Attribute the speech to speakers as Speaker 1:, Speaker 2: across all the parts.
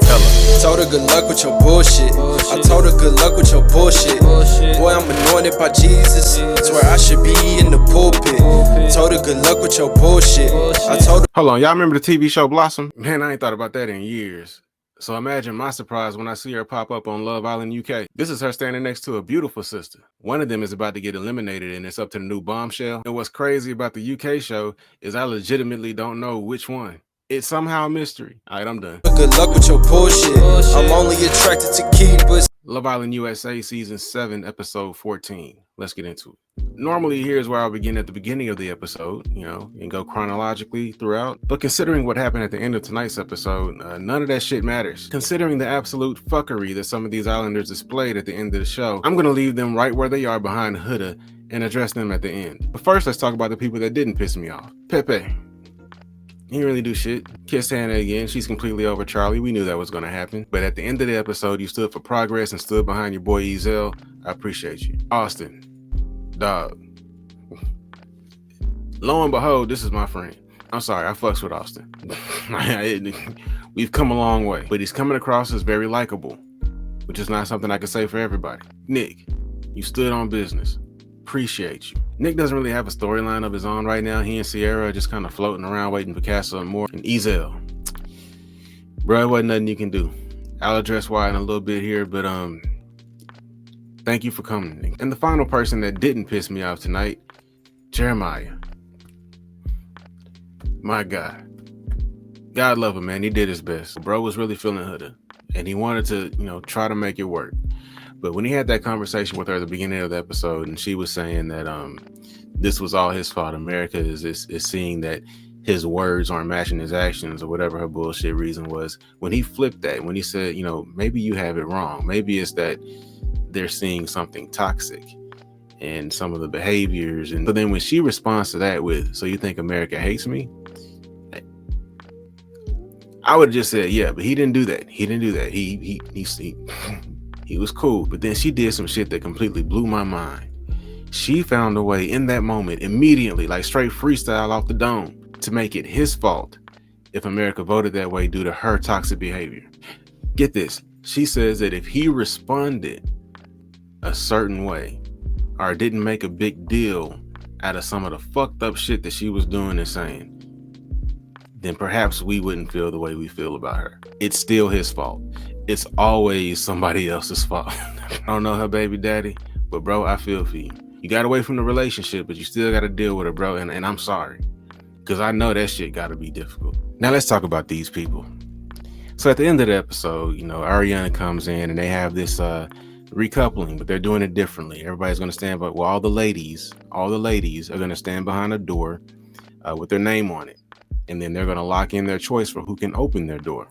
Speaker 1: Tell her.
Speaker 2: Told her good luck with your bullshit. I told her good luck with your bullshit. Boy, I'm anointed by Jesus. Swear I should be in the pulpit. Told her good luck with your bullshit. I told her.
Speaker 1: Hold on, y'all remember the TV show Blossom? Man, I ain't thought about that in years. So imagine my surprise when I see her pop up on Love Island UK. This is her standing next to a beautiful sister. One of them is about to get eliminated and it's up to the new bombshell. And what's crazy about the UK show is I legitimately don't know which one. It's somehow a mystery. All right, I'm done.
Speaker 2: Good luck with your bullshit. I'm only attracted to keepers.
Speaker 1: Love Island USA Season 7, Episode 14. Let's get into it. Normally, here's where I'll begin at the beginning of the episode, and go chronologically throughout. But considering what happened at the end of tonight's episode, none of that shit matters. Considering the absolute fuckery that some of these Islanders displayed at the end of the show, I'm going to leave them right where they are behind Huda and address them at the end. But first, let's talk about the people that didn't piss me off. Pepe. He didn't really do shit. Kissed Hannah again. She's completely over Charlie. We knew that was going to happen. But at the end of the episode, you stood for progress and stood behind your boy Ezel. I appreciate you. Austin. Dog. Lo and behold, this is my friend. I'm sorry, I fucks with Austin. We've come a long way. But he's coming across as very likable, which is not something I can say for everybody. Nick, you stood on business. Appreciate you. Nick doesn't really have a storyline of his own right now. He and Sierra are just kind of floating around waiting for Castle and more. And Ezel. Bro, it wasn't nothing you can do. I'll address why in a little bit here, but thank you for coming, Nick. And the final person that didn't piss me off tonight, Jeremiah. My God. God love him, man. He did his best. Bro was really feeling Huda. And he wanted to, try to make it work. But when he had that conversation with her at the beginning of the episode, and she was saying that this was all his fault, America is seeing that his words aren't matching his actions or whatever her bullshit reason was. When he flipped that, when he said, maybe you have it wrong. Maybe it's that they're seeing something toxic in some of the behaviors. And so then when she responds to that with, so you think America hates me? I would have just said, yeah, but he didn't do that. He didn't do that. He was cool. But then she did some shit that completely blew my mind. She found a way in that moment, immediately, like straight freestyle off the dome, to make it his fault if America voted that way due to her toxic behavior. Get this. She says that if he responded a certain way or didn't make a big deal out of some of the fucked up shit that she was doing and saying, then perhaps we wouldn't feel the way we feel about her. It's still his fault. It's always somebody else's fault. I don't know her baby daddy, but bro, I feel for you. You got away from the relationship, but you still got to deal with her, bro. And I'm sorry, because I know that shit got to be difficult. Now let's talk about these people. So at the end of the episode, Ariana comes in and they have this recoupling, but they're doing it differently. Everybody's going to stand by. Well, all the ladies are going to stand behind a door with their name on it. And then they're going to lock in their choice for who can open their door.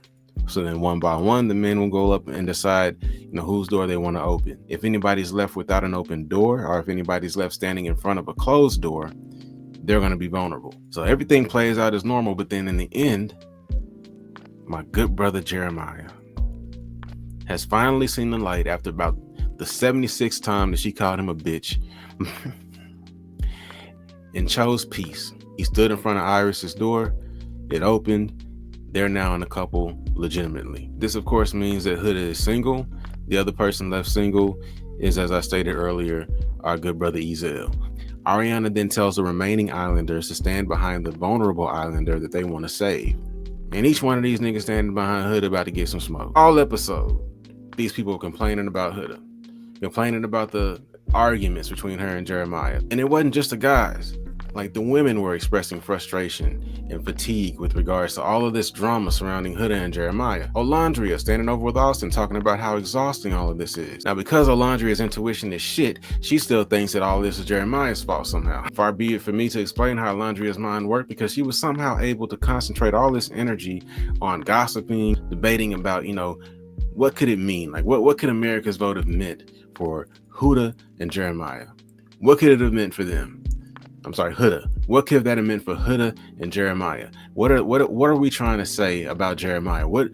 Speaker 1: So then one by one, the men will go up and decide, whose door they want to open. If anybody's left without an open door, or if anybody's left standing in front of a closed door, they're going to be vulnerable. So everything plays out as normal. But then in the end, my good brother Jeremiah has finally seen the light after about the 76th time that she called him a bitch and chose peace. He stood in front of Iris's door. It opened. They're now in a couple legitimately. This, of course, means that Huda is single. The other person left single is, as I stated earlier, our good brother Ezel. Ariana then tells the remaining Islanders to stand behind the vulnerable Islander that they want to save. And each one of these niggas standing behind Huda about to get some smoke. All episode, these people complaining about Huda. Complaining about the arguments between her and Jeremiah. And it wasn't just the guys. Like, the women were expressing frustration and fatigue with regards to all of this drama surrounding Huda and Jeremiah. Alondra standing over with Austin talking about how exhausting all of this is. Now, because Alondria's intuition is shit, she still thinks that all of this is Jeremiah's fault somehow. Far be it for me to explain how Alondria's mind worked, because she was somehow able to concentrate all this energy on gossiping, debating about, what could it mean? Like, what could America's vote have meant for Huda and Jeremiah? What could it have meant for them? I'm sorry, Huda. What could that have meant for Huda and Jeremiah? What are we trying to say about Jeremiah? What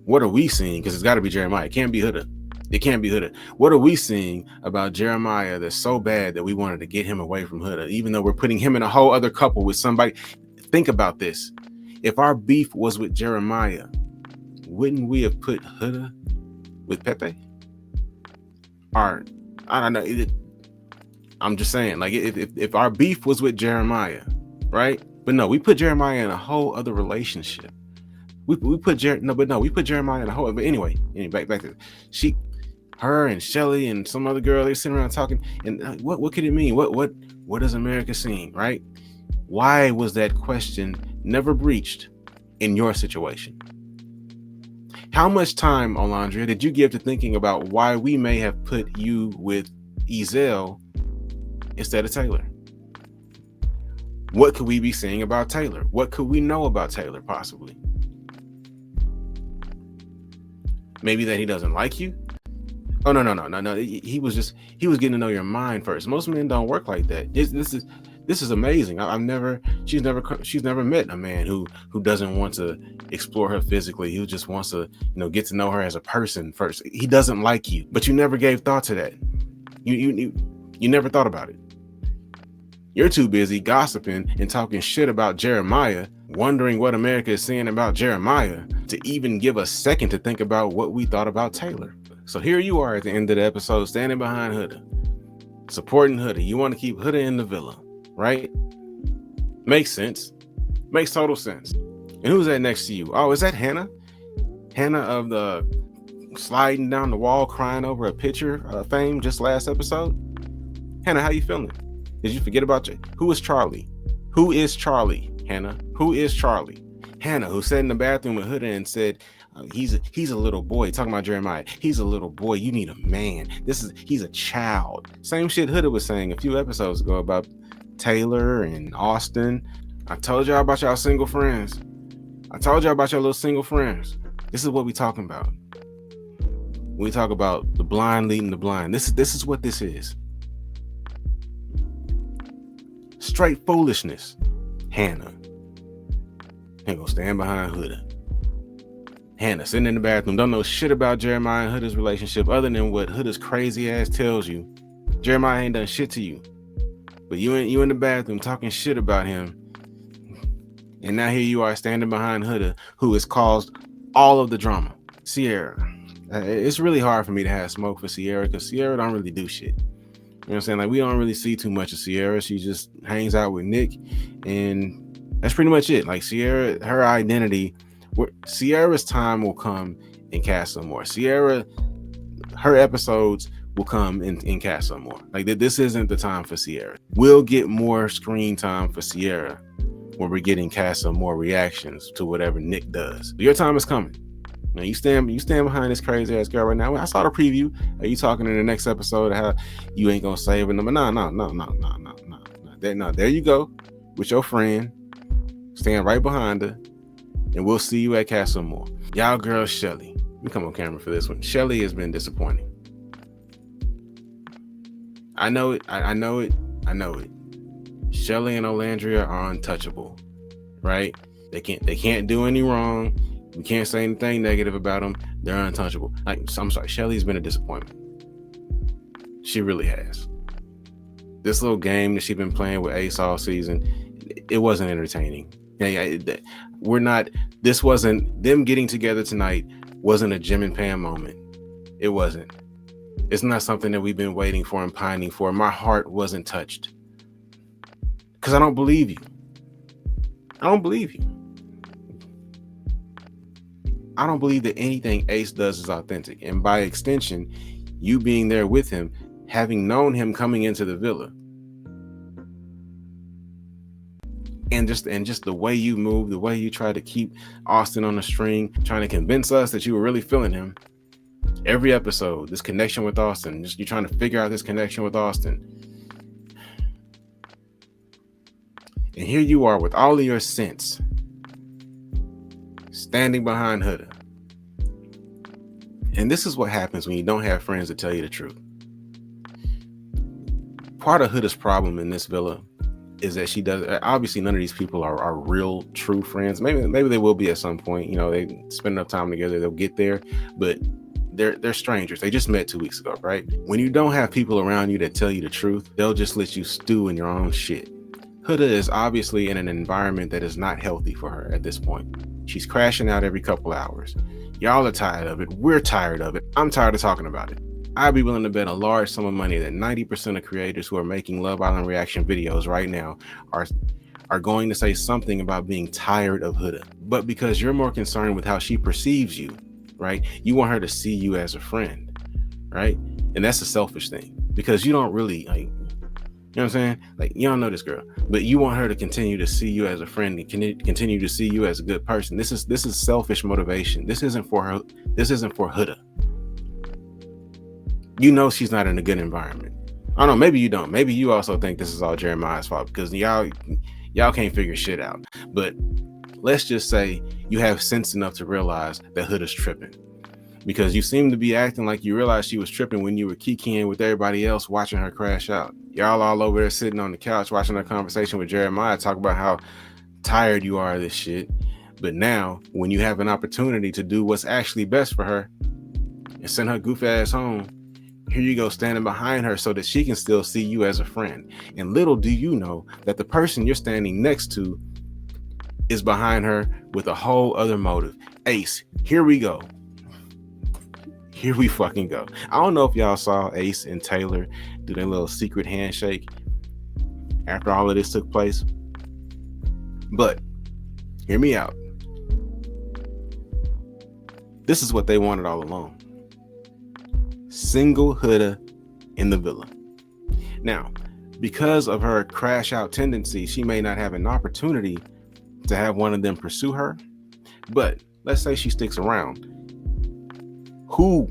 Speaker 1: are we seeing? Because it's got to be Jeremiah. It can't be Huda. It can't be Huda. What are we seeing about Jeremiah that's so bad that we wanted to get him away from Huda, even though we're putting him in a whole other couple with somebody? Think about this. If our beef was with Jeremiah, wouldn't we have put Huda with Pepe? Or I don't know. I'm just saying, like, if our beef was with Jeremiah, right? But no, we put Jeremiah in a whole other relationship. We put Jeremiah in a whole. But anyway, back to her and Shelly and some other girl. They sitting around talking. And what could it mean? What is America seeing, right? Why was that question never breached in your situation? How much time, Alondra, did you give to thinking about why we may have put you with Ezel instead of Taylor? What could we be seeing about Taylor? What could we know about Taylor possibly? Maybe that he doesn't like you? Oh, no. He was getting to know your mind first. Most men don't work like that. This is amazing. She's never met a man who doesn't want to explore her physically. Who just wants to, get to know her as a person first. He doesn't like you, but you never gave thought to that. You never thought about it. You're too busy gossiping and talking shit about Jeremiah, wondering what America is saying about Jeremiah, to even give a second to think about what we thought about Taylor. So here you are at the end of the episode, standing behind Huda, supporting Huda. You want to keep Huda in the villa, right? Makes sense. Makes total sense. And who's that next to you? Oh, is that Hannah? Hannah of the sliding down the wall crying over a picture fame just last episode? Hannah, how you feeling? Did you forget about you? Who is Charlie? Who is Charlie, Hannah? Who is Charlie? Hannah, who sat in the bathroom with Huda and said, he's a little boy. Talking about Jeremiah. He's a little boy. You need a man. He's a child. Same shit Huda was saying a few episodes ago about Taylor and Austin. I told y'all about y'all single friends. I told y'all about your little single friends. This is what we talking about. We talk about the blind leading the blind. This is what this is. Straight foolishness. Hannah ain't gonna stand behind Huda. Hannah sitting in the bathroom, don't know shit about Jeremiah and Huda's relationship other than what Huda's crazy ass tells you. Jeremiah ain't done shit to you, but you in the bathroom talking shit about him, and now here you are standing behind Huda, who has caused all of the drama. Sierra, it's really hard for me to have smoke for Sierra because Sierra don't really do shit. You know what I'm saying? Like, we don't really see too much of Sierra. She just hangs out with Nick, and that's pretty much it. Like, Sierra, her identity, Sierra's time will come in Castle More. Sierra, her episodes will come in Castle More. Like, this isn't the time for Sierra. We'll get more screen time for Sierra when we're getting Castle More reactions to whatever Nick does. But your time is coming. Now you stand behind this crazy ass girl right now. I saw the preview. Are you talking in the next episode of how you ain't gonna save it? No. There you go with your friend. Stand right behind her, and we'll see you at Castle More. Y'all girl Shelly. We come on camera for this one. Shelly has been disappointing. I know it. I know it. Shelly and Alondra are untouchable, right? They can't do any wrong. We can't say anything negative about them. They're untouchable. I'm sorry. Shelly's been a disappointment. She really has. This little game that she's been playing with Ace all season, it wasn't entertaining. This wasn't, them getting together tonight wasn't a Jim and Pam moment. It wasn't. It's not something that we've been waiting for and pining for. My heart wasn't touched. Because I don't believe you. I don't believe that anything Ace does is authentic. And by extension, you being there with him, having known him coming into the villa. And just the way you move, the way you try to keep Austin on the string, trying to convince us that you were really feeling him. Every episode, this connection with Austin, you're trying to figure out this connection with Austin. And here you are with all of your sense, standing behind Huda. And this is what happens when you don't have friends to tell you the truth. Part of Huda's problem in this villa is that she does, obviously none of these people are real true friends. Maybe they will be at some point. They spend enough time together, they'll get there, but they're strangers. They just met 2 weeks ago, right? When you don't have people around you that tell you the truth, they'll just let you stew in your own shit. Huda is obviously in an environment that is not healthy for her at this point. She's crashing out every couple hours. Y'all are tired of it. We're tired of it. I'm tired of talking about it. I'd be willing to bet a large sum of money that 90% of creators who are making Love Island reaction videos right now are going to say something about being tired of Huda. But because you're more concerned with how she perceives you, right? You want her to see you as a friend, right? And that's a selfish thing because you don't really like, you know what I'm saying? Like, you don't know this girl, but you want her to continue to see you as a friend and continue to see you as a good person. This is selfish motivation. This isn't for her. This isn't for Huda. You know she's not in a good environment. I don't know. Maybe you don't. Maybe you also think this is all Jeremiah's fault because y'all can't figure shit out. But let's just say you have sense enough to realize that Huda's tripping. Because you seem to be acting like you realized she was tripping when you were kikiing with everybody else watching her crash out. Y'all all over there sitting on the couch watching her conversation with Jeremiah talk about how tired you are of this shit. But now, when you have an opportunity to do what's actually best for her and send her goof ass home, here you go standing behind her so that she can still see you as a friend. And little do you know that the person you're standing next to is behind her with a whole other motive. Ace, here we go. Here we fucking go. I don't know if y'all saw Ace and Taylor do their little secret handshake after all of this took place. But hear me out. This is what they wanted all along. Single Huda in the villa. Now, because of her crash out tendency, she may not have an opportunity to have one of them pursue her. But let's say she sticks around. Who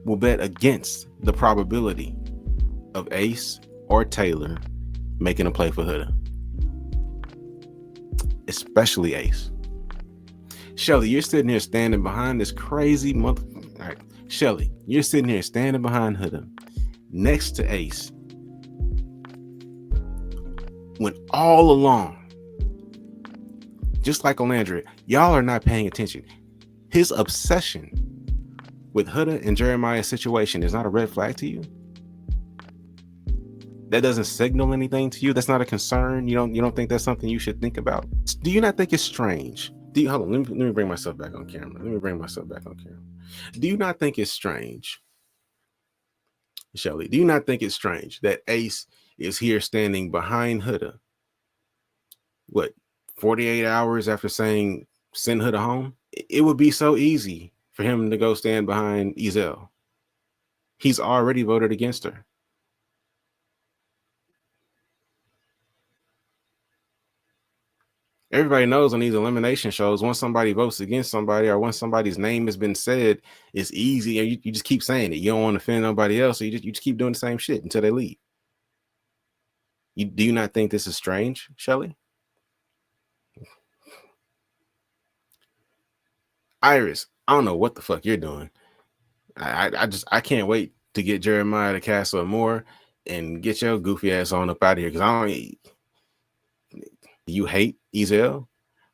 Speaker 1: will bet against the probability of Ace or Taylor making a play for Huda? Especially Ace. Shelly, you're sitting here standing behind this crazy mother. All right, Shelly, you're sitting here standing behind Huda next to Ace. When all along, just like Alondra, y'all are not paying attention. His obsession with Huda and Jeremiah's situation is not a red flag to you? That doesn't signal anything to you? That's not a concern? You don't think that's something you should think about? Do you not think it's strange? Hold on, let me bring myself back on camera. Do you not think it's strange, Shelly? Do you not think it's strange that Ace is here standing behind Huda? What, 48 hours after saying send Huda home? It would be so easy for him to go stand behind Ezel. He's already voted against her. Everybody knows on these elimination shows, once somebody votes against somebody or once somebody's name has been said, it's easy. And you just keep saying it. You don't want to offend nobody else. So you just keep doing the same shit until they leave. Do you not think this is strange, Shelly? Iris, I don't know what the fuck you're doing. I can't wait to get Jeremiah to Castle more and get your goofy ass on up out of here because you hate Ezel.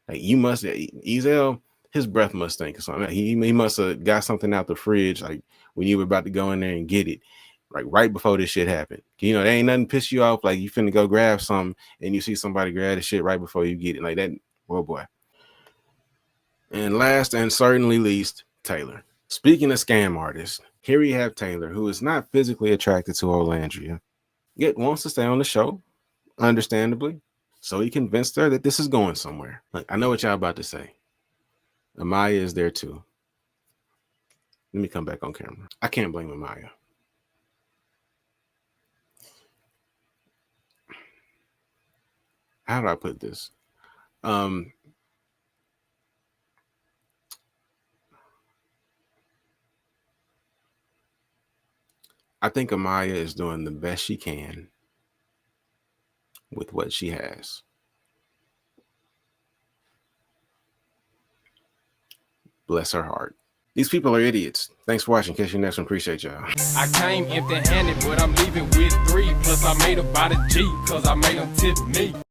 Speaker 1: Like you must Ezel, his breath must stink or something. He must have got something out the fridge like when you were about to go in there and get it, like right before this shit happened. You know, there ain't nothing piss you off like you finna go grab something and you see somebody grab the shit right before you get it. Like that, oh boy. And last and certainly least, Taylor. Speaking of scam artists, here we have Taylor, who is not physically attracted to Alondra, yet wants to stay on the show, understandably. So he convinced her that this is going somewhere. Like, I know what y'all about to say. Amaya is there too. Let me come back on camera. I can't blame Amaya. How do I put this? I think Amaya is doing the best she can with what she has. Bless her heart. These people are idiots. Thanks for watching. Catch you next one. Appreciate y'all.
Speaker 3: I came empty-handed, but I'm leaving with 3. Plus I made about a G, cause I made them tip me.